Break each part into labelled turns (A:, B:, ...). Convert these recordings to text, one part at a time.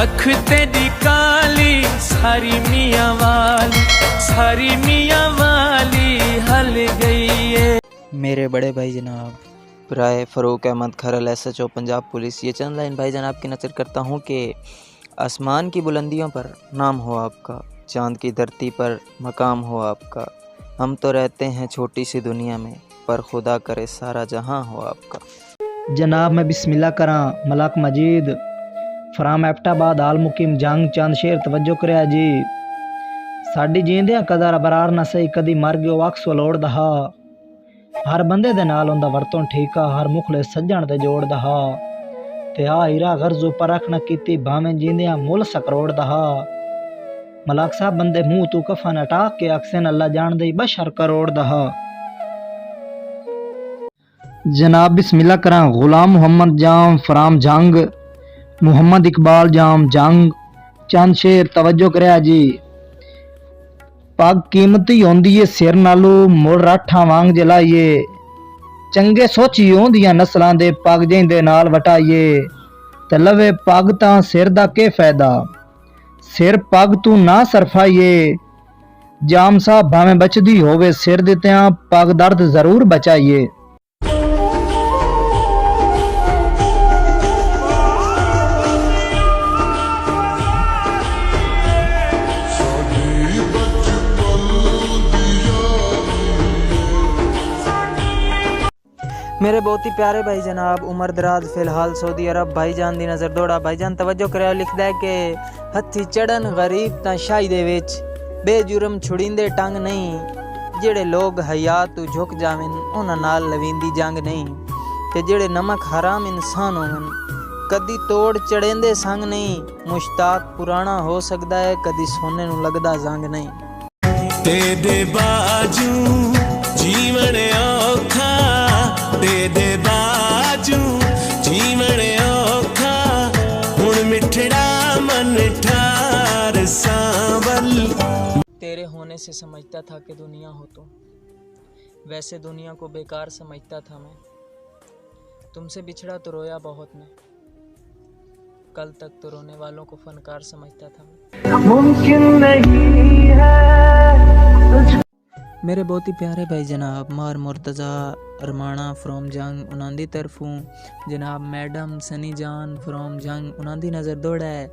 A: अख तेरी काली सारी मियाँ वाली हल गई है।
B: मेरे बड़े भाई जनाब राय फ़रूक अहमद खरल SHO पंजाब पुलिस, ये चंद लाइन भाईजान आपकी नज़र करता हूँ कि आसमान की बुलंदियों पर नाम हो आपका, चाँद की धरती पर मकाम हो आपका। हम तो रहते हैं छोटी सी दुनिया में, पर खुदा करे सारा जहां हो आपका।
C: जनाब मैं बिस्मिल्लाह करा मलाक मजीद फ्राम एबटाबाद आल मुकीम जंग चंद शेर तवज्जो करे जी। साडी जींदियां कदर बरार ना सही कदी मर गयो वक्स वलोड़ दहा। हर बंदे दे नाल उंदा वरतों ठीका, हर मुखले सज्जण ते जोड़ दहा। ते आ हीरा गर्जो परख न कीती भावें जींदियां मुल सकरोड़ दहा। मलाक साहब बंदे मुंह तू कफन हटा के अक्सन अल्लाह जान दे बशर करोड़ दहा। जनाब बिस्मिल्लाह करा गुलाम मोहम्मद जाम फराम जंग मोहम्मद इकबाल जाम जंग चंद शेर तवज्जो करे जी। पग कीमती होंदी है सिर नालों मुड़ राठा वांग जलाइए। चंगे सोची होंदियां नस्लां दे पग जिंदे नाल वटाइए। ते लवे पग तां सिर दा के फायदा, सिर पग तू ना सरफाइए। जाम साहब भावें बचदी होवे सिर दित्तियां पग दर्द जरूर बचाइए।
B: मेरे बहुत ही प्यारे भाई जनाब उमर दराज फ़िलहाल सऊदी अरब भाईजान दी नज़र दौड़ा। भाईजान तवज्जो करे लिखदा है कि हथी चढ़न गरीब तां शाही दे विच, बेजुर्म छुड़ींदे टंग नहीं। जेड़े लोग हया तू झुक जावन उन्हां नाल लवींदी जंग नहीं। ते जेड़े नमक हराम इंसान होवन कदी तोड़ चढ़ेंदे संग नहीं। मुश्ताक पुराना हो सकदा है कदी सोने नूं लगदा जंग नहीं।
A: तेरे बाजू जीवन औखा, तेरे बाजू जीवन औखा, हुण मिठड़ा मन ठार सांवल।
B: तेरे होने से समझता था कि दुनिया हो तुम, वैसे दुनिया को बेकार समझता था मैं। तुमसे बिछड़ा तो रोया बहुत मैं, कल तक तो रोने वालों को फनकार समझता था मैं।
C: मुमकिन नहीं है।
B: मेरे बहुत ही प्यारे भाई जनाब मार मुर्तज़ा अरमाना फ्रॉम जंग उन्हां दी तरफों जनाब मैडम सनी जान फ्रॉम जंग उन्हां दी नज़र दौड़ा है।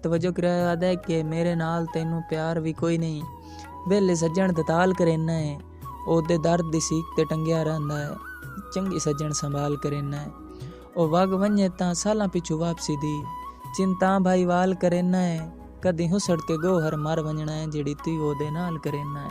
B: तवज्जो कराया है कि मेरे नाल तैनू प्यार भी कोई नहीं। वेले सज्जण दताल करेना है, ओदे दर्द दी सीख ते टंगिया रहिंदा है। चंगी सज्जण संभाल करेना है, ओ वग वंजे तां सालां पिछू वापसी दी चिंता भाई वाल करेना है। कदी हुसड़ के गोहर मर वंजना है जेड़ी तू ओदे नाल करेना है।